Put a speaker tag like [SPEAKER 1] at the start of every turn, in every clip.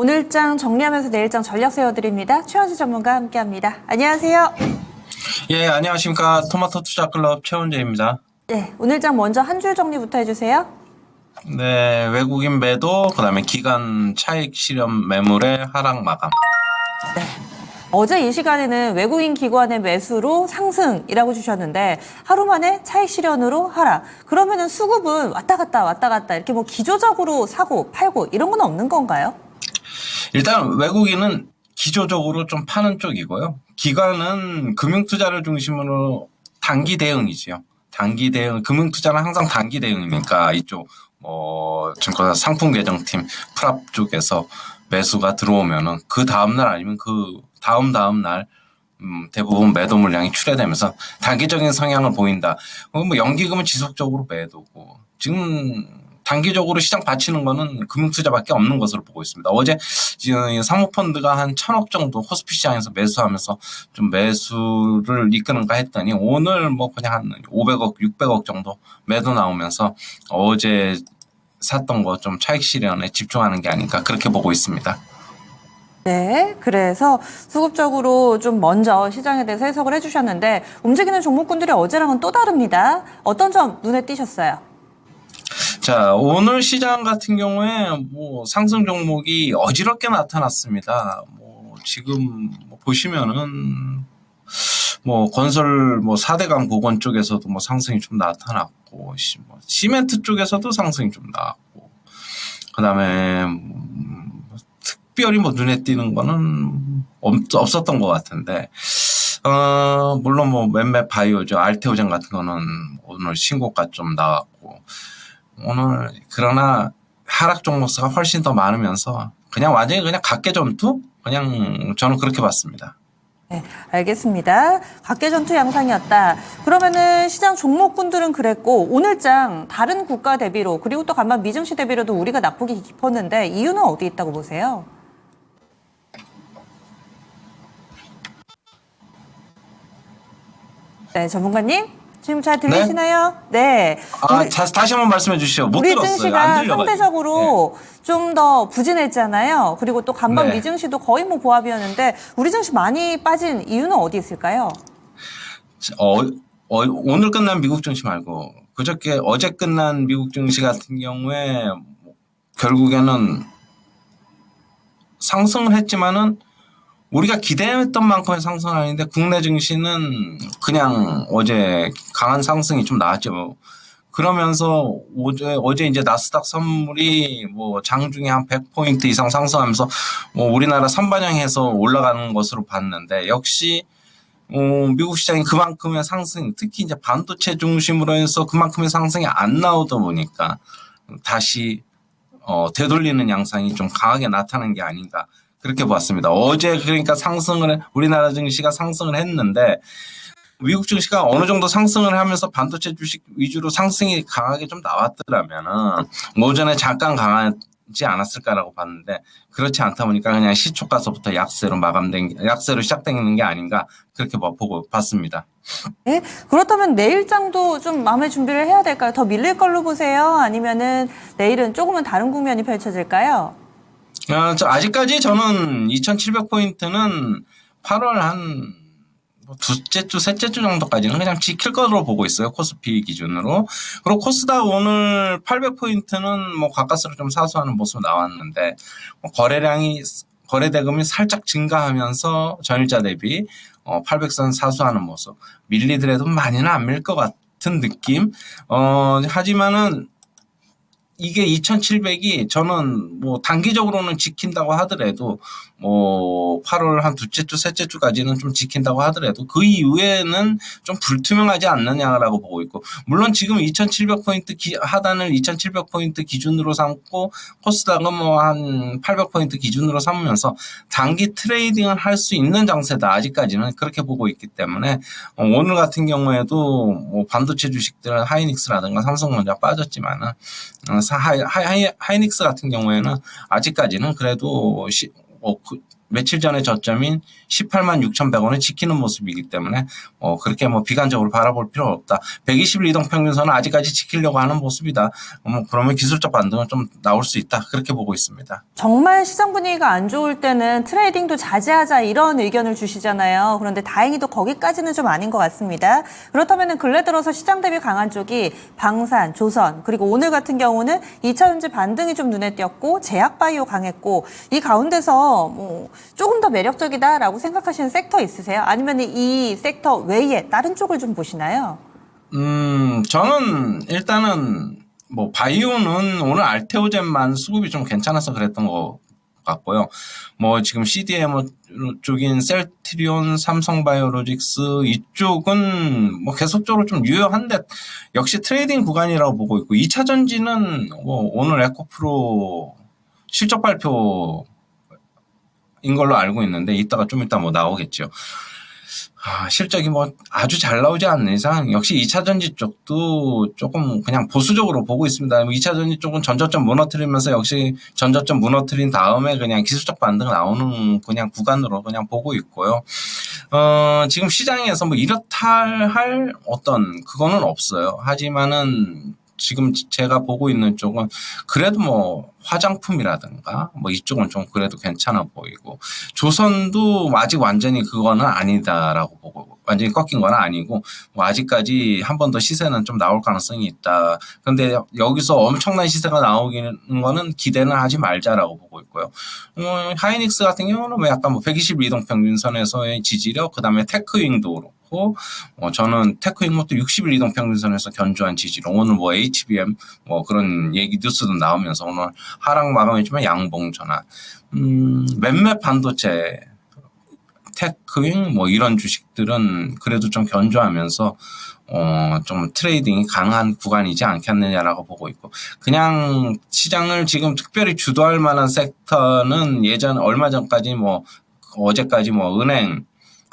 [SPEAKER 1] 오늘장 정리하면서 내일장 전략 세워드립니다. 최원수 전문가와 함께합니다. 안녕하세요.
[SPEAKER 2] 예, 안녕하십니까. 토마토 투자클럽 최원재입니다.
[SPEAKER 1] 네, 오늘장 먼저 한 줄 정리부터 해주세요.
[SPEAKER 2] 네, 외국인 매도, 그 다음에 기간 차익 실현 매물의 하락 마감.
[SPEAKER 1] 네. 어제 이 시간에는 외국인 기관의 매수로 상승이라고 주셨는데 하루 만에 차익 실현으로 하락. 그러면은 수급은 왔다 갔다 이렇게 뭐 기조적으로 사고 팔고 이런 건 없는 건가요?
[SPEAKER 2] 일단 외국인은 기조적으로 좀 파는 쪽이고요. 기관은 금융투자를 중심으로 단기 대응이지요. 단기 대응, 금융투자는 항상 단기 대응이니까 이쪽 증권사 상품 계정팀 프랍 쪽에서 매수가 들어오면은 그 다음날 아니면 그 다음 날 대부분 매도 물량이 출회되면서 단기적인 성향을 보인다. 뭐 연기금은 지속적으로 매도고 지금 단기적으로 시장 받치는 거는 금융투자밖에 없는 것으로 보고 있습니다. 어제 사모펀드가 한 1,000억 정도 코스피 시장에서 매수하면서 좀 매수를 이끄는가 했더니 오늘 뭐 그냥 한 500억, 600억 정도 매도 나오면서 어제 샀던 거 좀 차익 실현에 집중하는 게 아닌가 그렇게 보고 있습니다.
[SPEAKER 1] 네, 그래서 수급적으로 좀 먼저 시장에 대해서 해석을 해주셨는데 움직이는 종목군들이 어제랑은 또 다릅니다. 어떤 점 눈에 띄셨어요?
[SPEAKER 2] 자, 오늘 시장 같은 경우에 뭐 상승 종목이 어지럽게 나타났습니다. 뭐 지금 보시면은 뭐 건설 뭐 4대강 보건 쪽에서도 뭐 상승이 좀 나타났고 시멘트 쪽에서도 상승이 좀 나왔고 그다음에 특별히 뭐 눈에 띄는 거는 없었던 것 같은데 물론 뭐 몇몇 바이오죠. 알테오젠 같은 거는 오늘 신고가 좀 나왔고 오늘 그러나 하락 종목수가 훨씬 더 많으면서 그냥 완전히 그냥 각계전투 그냥 저는 그렇게 봤습니다.
[SPEAKER 1] 네, 알겠습니다. 각계전투 양상이었다. 그러면은 시장 종목군들은 그랬고 오늘장 다른 국가 대비로 그리고 또 간밤 미증시 대비로도 우리가 낙폭이 깊었는데 이유는 어디 있다고 보세요? 네, 전문가님 지금 잘 들리시나요? 네.
[SPEAKER 2] 다시 한번 말씀해 주시죠. 못
[SPEAKER 1] 우리
[SPEAKER 2] 들었어요.
[SPEAKER 1] 증시가
[SPEAKER 2] 안 들려가지고.
[SPEAKER 1] 상대적으로 좀 더 부진했잖아요. 그리고 또 간밤
[SPEAKER 2] 네.
[SPEAKER 1] 미증시도 거의 뭐 보합이었는데 우리 증시 많이 빠진 이유는 어디 있을까요?
[SPEAKER 2] 오늘 끝난 미국 증시 말고 그저께 어제 끝난 미국 증시 같은 경우에 결국에는 상승을 했지만은 우리가 기대했던 만큼의 상승은 아닌데 국내 증시는 그냥 어제 강한 상승이 좀 나왔죠. 그러면서 어제 이제 나스닥 선물이 뭐 장중에 한 100포인트 이상 상승하면서 뭐 우리나라 선반영해서 올라가는 것으로 봤는데 역시 미국 시장이 그만큼의 상승, 특히 이제 반도체 중심으로 해서 그만큼의 상승이 안 나오다 보니까 다시 되돌리는 양상이 좀 강하게 나타나는 게 아닌가 그렇게 봤습니다. 어제 그러니까 우리나라 증시가 상승을 했는데 미국 증시가 어느 정도 상승을 하면서 반도체 주식 위주로 상승이 강하게 좀 나왔더라면은 오전에 잠깐 강하지 않았을까라고 봤는데 그렇지 않다 보니까 그냥 시초가서부터 약세로 시작되는 게 아닌가 그렇게 보고 봤습니다.
[SPEAKER 1] 네, 그렇다면 내일장도 좀 마음의 준비를 해야 될까요? 더 밀릴 걸로 보세요? 아니면은 내일은 조금은 다른 국면이 펼쳐질까요?
[SPEAKER 2] 아직까지 저는 2,700포인트는 8월 한 둘째 주, 셋째 주 정도까지는 그냥 지킬 것으로 보고 있어요. 코스피 기준으로. 그리고 코스닥 오늘 800포인트는 뭐 가까스로 좀 사수하는 모습 나왔는데 거래 대금이 살짝 증가하면서 전일자 대비 800선 사수하는 모습. 밀리더라도 많이는 안 밀 것 같은 느낌. 하지만은 이게 2,700이 저는 뭐 단기적으로는 지킨다고 하더라도 뭐 8월 한 둘째 주, 셋째 주까지는 좀 지킨다고 하더라도 그 이후에는 좀 불투명하지 않느냐라고 보고 있고 물론 지금 2,700포인트 하단을 2,700포인트 기준으로 삼고 코스닥은 뭐 한 800포인트 기준으로 삼으면서 단기 트레이딩을 할 수 있는 장세다. 아직까지는 그렇게 보고 있기 때문에 오늘 같은 경우에도 뭐 반도체 주식들 하이닉스라든가 삼성전자 빠졌지만은 하이닉스 같은 경우에는 아직까지는 그래도 며칠 전에 저점인 186,100원을 지키는 모습이기 때문에 그렇게 뭐 비관적으로 바라볼 필요 없다. 120일 이동평균선은 아직까지 지키려고 하는 모습이다. 그러면 기술적 반등은 좀 나올 수 있다. 그렇게 보고 있습니다.
[SPEAKER 1] 정말 시장 분위기가 안 좋을 때는 트레이딩도 자제하자 이런 의견을 주시잖아요. 그런데 다행히도 거기까지는 좀 아닌 것 같습니다. 그렇다면 근래 들어서 시장 대비 강한 쪽이 방산, 조선, 그리고 오늘 같은 경우는 2차전지 반등이 좀 눈에 띄었고 제약바이오 강했고 이 가운데서 뭐 조금 더 매력적이다라고 생각하시는 섹터 있으세요? 아니면 이 섹터 외에 다른 쪽을 좀 보시나요?
[SPEAKER 2] 저는 일단은 뭐 바이오는 오늘 알테오젠만 수급이 좀 괜찮아서 그랬던 것 같고요. 뭐 지금 CDMO 쪽인 셀트리온, 삼성바이오로직스 이쪽은 뭐 계속적으로 좀 유효한데 역시 트레이딩 구간이라고 보고 있고 2차 전지는 뭐 오늘 에코프로 실적 발표인 걸로 알고 있는데 좀 이따 뭐 나오겠죠. 실적이 뭐 아주 잘 나오지 않는 이상 역시 2차 전지 쪽도 조금 그냥 보수적으로 보고 있습니다. 2차 전지 쪽은 전저점 무너뜨리면서 역시 전저점 무너뜨린 다음에 그냥 기술적 반등 나오는 그냥 구간으로 그냥 보고 있고요. 지금 시장에서 뭐 이렇다 할 어떤 그거는 없어요. 하지만은 지금 제가 보고 있는 쪽은 그래도 뭐 화장품이라든가 뭐 이쪽은 좀 그래도 괜찮아 보이고 조선도 아직 완전히 그거는 아니다라고 보고 완전히 꺾인 건 아니고 뭐 아직까지 한 번 더 시세는 좀 나올 가능성이 있다. 그런데 여기서 엄청난 시세가 나오기는 거는 기대는 하지 말자라고 보고 있고요. 하이닉스 같은 경우는 뭐 약간 뭐 120 이동평균선에서의 지지력 그다음에 테크윙도 그렇고 저는 테크윙도 60일 이동평균선에서 견조한 지지력 오늘 뭐 HBM 뭐 그런 얘기 뉴스도 나오면서 오늘 하락 마감이지만 양봉 전환 몇몇 반도체 테크윙 뭐 이런 주식들은 그래도 좀 견조하면서 좀 트레이딩이 가능한 구간이지 않겠느냐라고 보고 있고 그냥 시장을 지금 특별히 주도할 만한 섹터는 얼마 전까지 뭐 어제까지 뭐 은행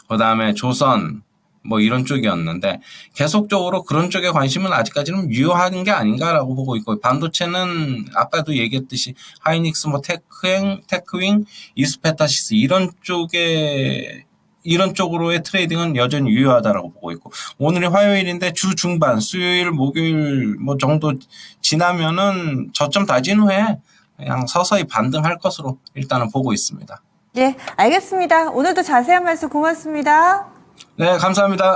[SPEAKER 2] 그다음에 조선 뭐 이런 쪽이었는데 계속적으로 그런 쪽에 관심은 아직까지는 유효한 게 아닌가라고 보고 있고 반도체는 아까도 얘기했듯이 하이닉스 뭐 테크윙, 이스페타시스 이런 쪽으로의 트레이딩은 여전히 유효하다라고 보고 있고 오늘이 화요일인데 주 중반 수요일 목요일 뭐 정도 지나면은 저점 다진 후에 그냥 서서히 반등할 것으로 일단은 보고 있습니다.
[SPEAKER 1] 예, 알겠습니다. 오늘도 자세한 말씀 고맙습니다.
[SPEAKER 2] 네, 감사합니다.